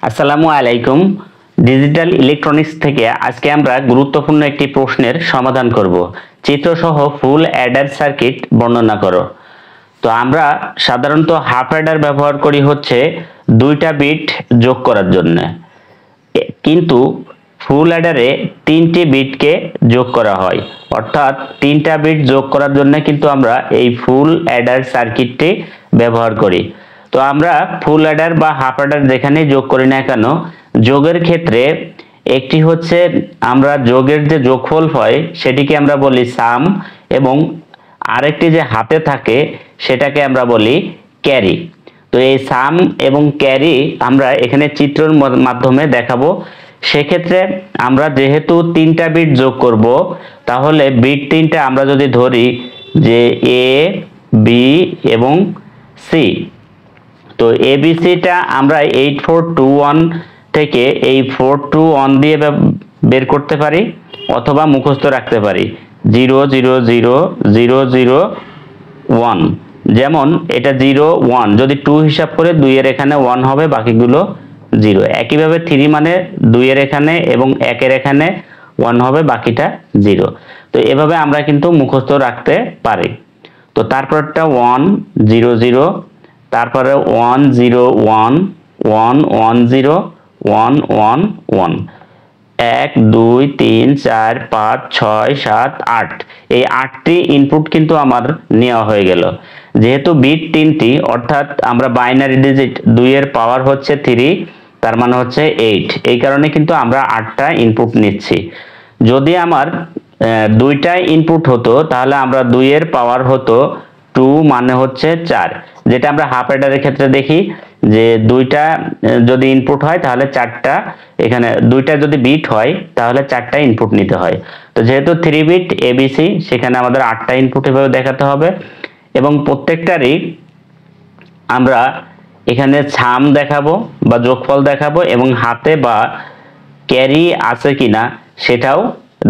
আসসালামু আলাইকুম। Digital electronics থেকে আজকে আমরা গুরুত্বপূর্ণ একটি প্রশ্নের সমাধান করব। চিত্রসহ ফুল অ্যাডার সার্কিট বর্ণনা করো। তো আমরা সাধারণত হাফ অ্যাডার ব্যবহার করি হচ্ছে দুইটা বিট যোগ করার জন্য, কিন্তু ফুল অ্যাডারে তিনটি বিটকে যোগ করা হয়, অর্থাৎ তিনটা বিট যোগ করার জন্য কিন্তু আমরা এই ফুল অ্যাডার সার্কিটটি ব্যবহার করি। তো আমরা ফুল অ্যাডার বা হাফ অ্যাডার যেখানেই যোগ করি না কেন, যোগের ক্ষেত্রে একটি হচ্ছে আমরা যোগের যে যোগফল হয় সেটিকে আমরা বলি সাম, এবং আরেকটি যে হাতে থাকে সেটাকে আমরা বলি ক্যারি। তো এই সাম এবং ক্যারি আমরা এখানে চিত্রের মাধ্যমে দেখাবো। সেক্ষেত্রে আমরা যেহেতু তিনটা বিট যোগ করব, তাহলে বিট তিনটা আমরা যদি ধরি যে এ, বি এবং সি, তো এবিসিটা আমরা 8421 থেকে এই 421 দিয়ে বের করতে পারি, অথবা মুখস্থ রাখতে পারি 000001। যেমন এটা 01, যদি 2 হিসাব করে 2 এর এখানে 1 হবে, বাকিগুলো 0। একইভাবে 3 মানে 2 এর এখানে এবং 1 এর এখানে 1 হবে, বাকিটা 0। তো এভাবে আমরা কিন্তু মুখস্থ রাখতে পারি। তো তারপরটা 100, তারপরে 101, 110, 111, 1 2 3 4 5 6 7 8, এই 8টি ইনপুট কিন্তু আমার নেওয়া হয়ে গেল। যেহেতু বিট 3টি, অর্থাৎ আমরা বাইনারি ডিজিট 2 এর পাওয়ার হচ্ছে 3, তার মানে হচ্ছে 8, এই কারণে কিন্তু আমরা 8টা ইনপুট নিচ্ছি। যদি আমার দুইটা ইনপুট হতো, তাহলে আমরা 2 এর পাওয়ার হতো 2, মানে হচ্ছে 4, যেটা আমরা হাফ অ্যাডারের ক্ষেত্রে দেখি যে দুইটা যদি ইনপুট হয় তাহলে 4টা, এখানে দুইটা যদি বিট হয় তাহলে 4টা ইনপুট নিতে হয়। তো যেহেতু 3 বিট এবিসি, সেখানে আমাদের 8টা ইনপুট এভাবে দেখাতে হবে, এবং প্রত্যেকটারই আমরা এখানে সাম দেখাবো বা যোগফল দেখাবো, এবং হাতে বা ক্যারি আছে কিনা সেটাও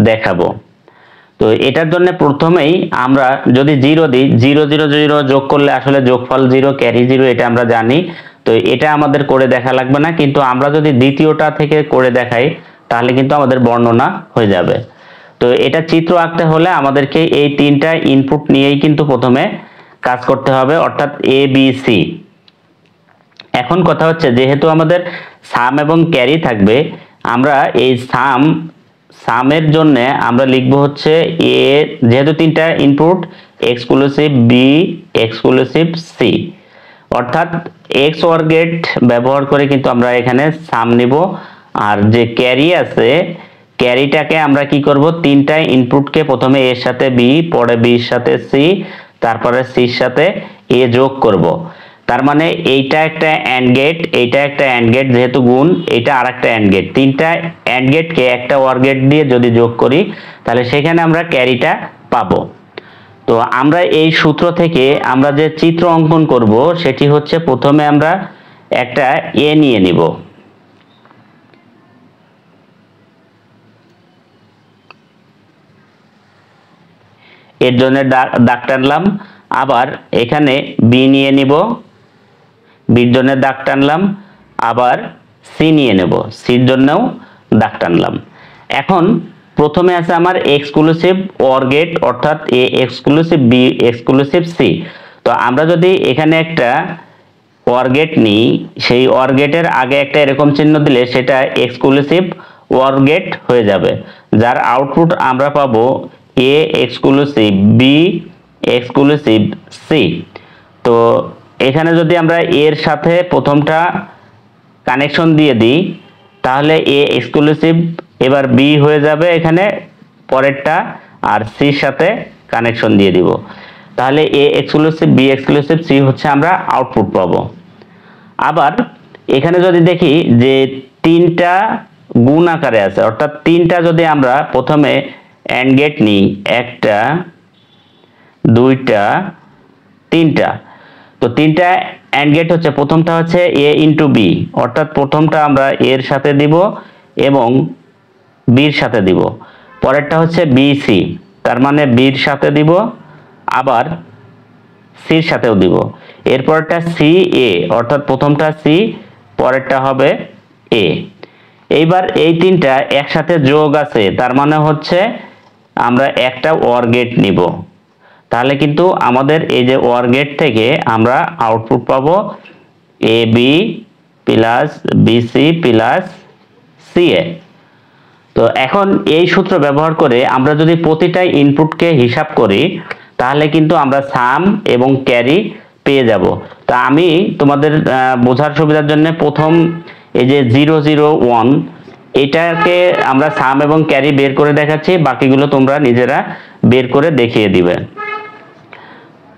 দেখাবো। তো এটার জন্য প্রথমেই আমরা যদি 0 দিই, 000 যোগ করলে আসলে যোগফল 0, ক্যারি 0, এটা আমরা জানি। তো এটা আমাদের করে দেখা লাগবে না, কিন্তু আমরা যদি দ্বিতীয়টা থেকে করে দেখাই তাহলে কিন্তু আমাদের বর্ণনা হয়ে যাবে। তো এটা চিত্র আঁকতে হলে আমাদেরকে এই তিনটা ইনপুট নিয়েই কিন্তু প্রথমে কাজ করতে হবে, অর্থাৎ এ বি সি। এখন কথা হচ্ছে, যেহেতু আমাদের সাম এবং ক্যারি থাকবে, আমরা এই সামের জন্য আমরা লিখবো হচ্ছে এ, যেহেতু তিনটা input, exclusive B, exclusive C, অর্থাৎ এক্স অর গেট ব্যবহার করে কিন্তু আমরা এখানে সাম নিব। আর যে ক্যারি আছে, ক্যারিটাকে আমরা কি করব, তিনটা ইনপুটকে প্রথমে এর সাথে বি, পরে বির সাথে সি, তারপরে সির সাথে এ যোগ করব। তার মানে এইটা একটা অ্যান্ড গেট, এইটা একটা অ্যান্ড গেট, যেহেতু গুণ, এটা আরেকটা অ্যান্ড গেট। তিনটা অ্যান্ড গেটকে একটা অর গেট দিয়ে যদি যোগ করি, তাহলে সেখানে আমরা ক্যারিটা পাবো। তো আমরা এই সূত্র থেকে আমরা যে চিত্র অঙ্কন করব সেটি হচ্ছে, প্রথমে আমরা একটা এ নিয়ে নিব, এর জন্য দাগ টানলাম। আবার এখানে বি নিয়ে নিব, বির জন্য দাগ টানলাম। আবার সি নিয়ে নেব, সির জন্যও দাগ টানলাম। এখন প্রথমে আছে আমার এক্সক্লুসিভ অর গেট, অর্থাৎ A exclusive B, exclusive C. তো আমরা যদি এখানে একটা অর গেট নিই, সেই অর গেটের আগে একটা এরকম চিহ্ন দিলে সেটা এক্সক্লুসিভ অর গেট হয়ে যাবে, যার আউটপুট আমরা পাবো A exclusive B, exclusive C. তো এখানে যদি আমরা এর সাথে প্রথমটা কানেকশন দিয়ে দিই, তাহলে এ এক্সক্লুসিভ এবার বি হয়ে যাবে এখানে পরেরটা, আর সির সাথে কানেকশন দিয়ে দিব, তাহলে A exclusive B, exclusive C হচ্ছে আমরা আউটপুট পাবো। আবার এখানে যদি দেখি যে তিনটা গুণ আকারে আছে, অর্থাৎ তিনটা যদি আমরা প্রথমে অ্যান্ড গেট নিই, একটা, দুইটা, তিনটা, তো তিনটা অ্যান্ড গেট হচ্ছে, প্রথমটা হচ্ছে এ ইন্টু বি, অর্থাৎ প্রথমটা আমরা এর সাথে দিব এবং বির সাথে দিব। পরেরটা হচ্ছে বি সি, তার মানে বির সাথে দিব, আবার সির সাথেও দিব। এরপরটা সি এ, অর্থাৎ প্রথমটা সি, পরেরটা হবে এ। এইবার এই তিনটা একসাথে যোগ আছে, তার মানে হচ্ছে আমরা একটা OR গেট নিব। তাহলে কিন্তু আমাদের এই যে OR গেট থেকে আমরা আউটপুট পাবো AB plus BC plus CA। তো এখন এই সূত্র ব্যবহার করে আমরা যদি প্রতিটা ইনপুটকে হিসাব করি তাহলে কিন্তু আমরা সাম এবং ক্যারি পেয়ে যাব। তা আমি তোমাদের বোঝার সুবিধার জন্য প্রথম এই যে 0 0 1 এটাকে আমরা সাম এবং ক্যারি বের করে দেখাচ্ছি, বাকিগুলো তোমরা নিজেরা বের করে দেখিয়ে দিবে।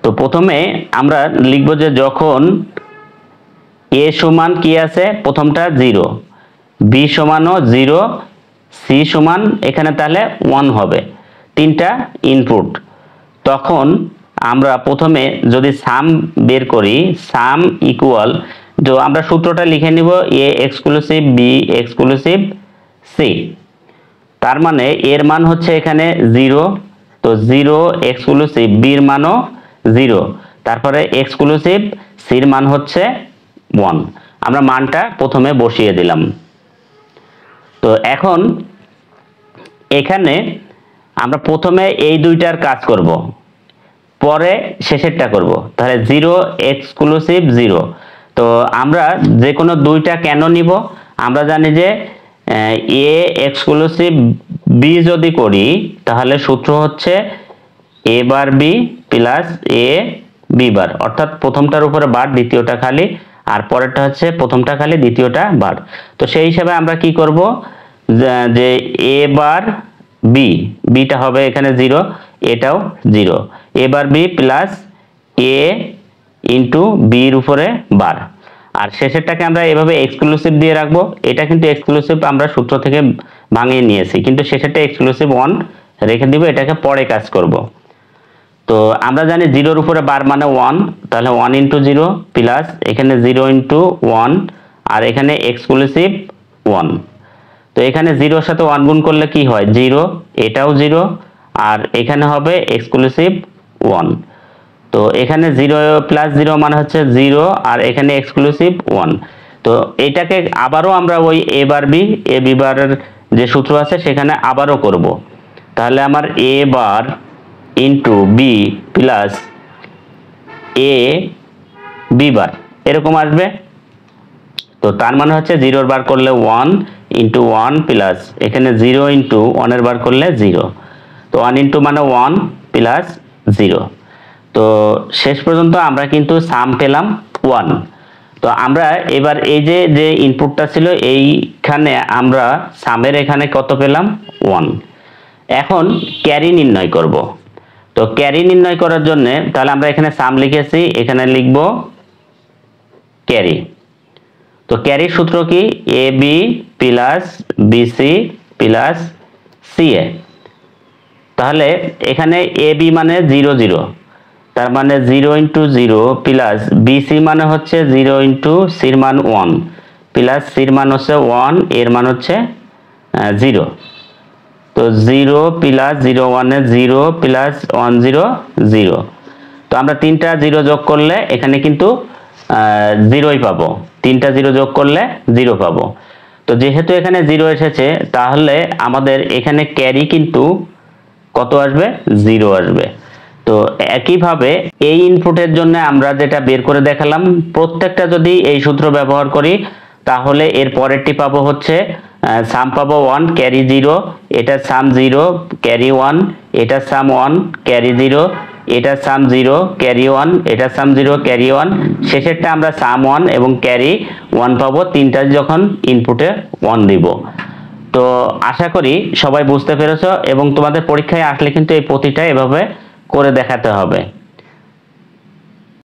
তো প্রথমে আমরা লিখব যে যখন a সমান কি আছে, প্রথমটা 0, b সমানও 0, c সমান এখানে তাহলে 1 হবে, তিনটা ইনপুট। তখন আমরা প্রথমে যদি সাম বের করি, সাম ইকুয়াল, তো আমরা সূত্রটা লিখে নিব a exclusive b exclusive c। তার মানে এর মান হচ্ছে এখানে 0, তো 0 এক্সক্লুসিভ b এর মানও 0, তারপরে এক্সক্লুসিভ c এর মান হচ্ছে 1। আমরা মানটা প্রথমে বসিয়ে দিলাম। তো এখন এখানে আমরা প্রথমে এই দুইটার কাজ করব, পরে শেষেরটা করব। তাহলে 0 এক্সক্লুসিভ 0, তো আমরা যে কোনো দুইটা কেন নিব, আমরা জানি যে a এক্সক্লুসিভ b যদি করি তাহলে সূত্র হচ্ছে a bar b plus a b বার, অর্থাৎ প্রথমটার উপরে বার দ্বিতীয়টা খালি, আর পরেরটা হচ্ছে প্রথমটা খালি দ্বিতীয়টা বার। তো সেই হিসাবে আমরা কি করব যে a বার b, bটা হবে এখানে 0, এটাও 0, a bar b plus a into b এর উপরে বার, আর শেষেরটাকে আমরা এভাবে এক্সক্লুসিভ দিয়ে রাখবো। এটা কিন্তু এক্সক্লুসিভ আমরা সূত্র থেকে ভাঙিয়ে নিয়েছি, কিন্তু শেষেরটা এক্সক্লুসিভ 1 রেখে দিব, এটাকে পরে কাজ করব। তো আমরা জানি 0 এর উপরে বার মানে 1, তাহলে 1 ইন্টু 0 প্লাস এখানে 0 ইন্টু 1, আর এখানে এক্সক্লুসিভ 1। তো এখানে 0 এর সাথে 1 গুণ করলে কি হয় 0, এটাও 0, আর এখানে হবে এক্সক্লুসিভ 1। তো এখানে 0 প্লাস 0 মানে হচ্ছে 0, আর এখানে এক্সক্লুসিভ 1। তো এটাকে আবারও আমরা ওই a bar b, a b বারের যে সূত্র আছে সেখানে আবারও করব। তাহলে আমার a bar into b plus a b বার এরকম আসবে। তো তার মানে হচ্ছে 0 বার করলে 1 ইন্টু 1 প্লাস এখানে 0 ইন্টু 1 এর বার করলে 0, তো 1 ইন্টু মানে 1 প্লাস 0। তো শেষ পর্যন্ত আমরা কিন্তু সাম পেলাম 1। তো আমরা এবার এই যে ইনপুটটা ছিল এইখানে আমরা সামের এখানে কত পেলাম 1। এখন ক্যারি নির্ণয় করব। তো ক্যারি নির্ণয় করার জন্য তাহলে আমরা এখানে সাম লিখেছি, এখানে লিখব ক্যারি। তো ক্যারির সূত্র কি A B plus BC plus CA. তাহলে এখানে এ বি মানে 0 0, তার মানে 0 ইন্টু 0 প্লাস বিসি মানে হচ্ছে 0 ইন্টু সির মান 1 প্লাস সির মান হচ্ছে 1, এর মান হচ্ছে 0। তো 0 প্লাস 0 1 0 প্লাস 1 0 0। তো আমরা তিনটা 0 যোগ করলে এখানে কিন্তু 0ই পাবো, তিনটা 0 যোগ করলে 0 পাবো। তো যেহেতু এখানে 0 এসেছে তাহলে আমাদের এখানে ক্যারি কিন্তু কত আসবে 0 আসবে। তো একইভাবে এই ইনপুটের জন্য আমরা যেটা বের করে দেখালাম, প্রত্যেকটা যদি এই সূত্র ব্যবহার করি তাহলে এর পরেরটি পাবো হচ্ছে সাম পাবো 1 ক্যারি 0, এটা সাম 0 ক্যারি 1, এটা সাম 1 ক্যারি 0, এটা সাম 0 ক্যারি 1, এটা সাম 0 ক্যারি 1, শেষেরটা আমরা সাম 1 এবং ক্যারি 1 পাবো, তিনটা যখন ইনপুটে 1 দিব। তো আশা করি সবাই বুঝতে পেরেছো, এবং তোমাদের পরীক্ষায় আসলে কিন্তু এই প্রতিটা এভাবে করে দেখাতে হবে।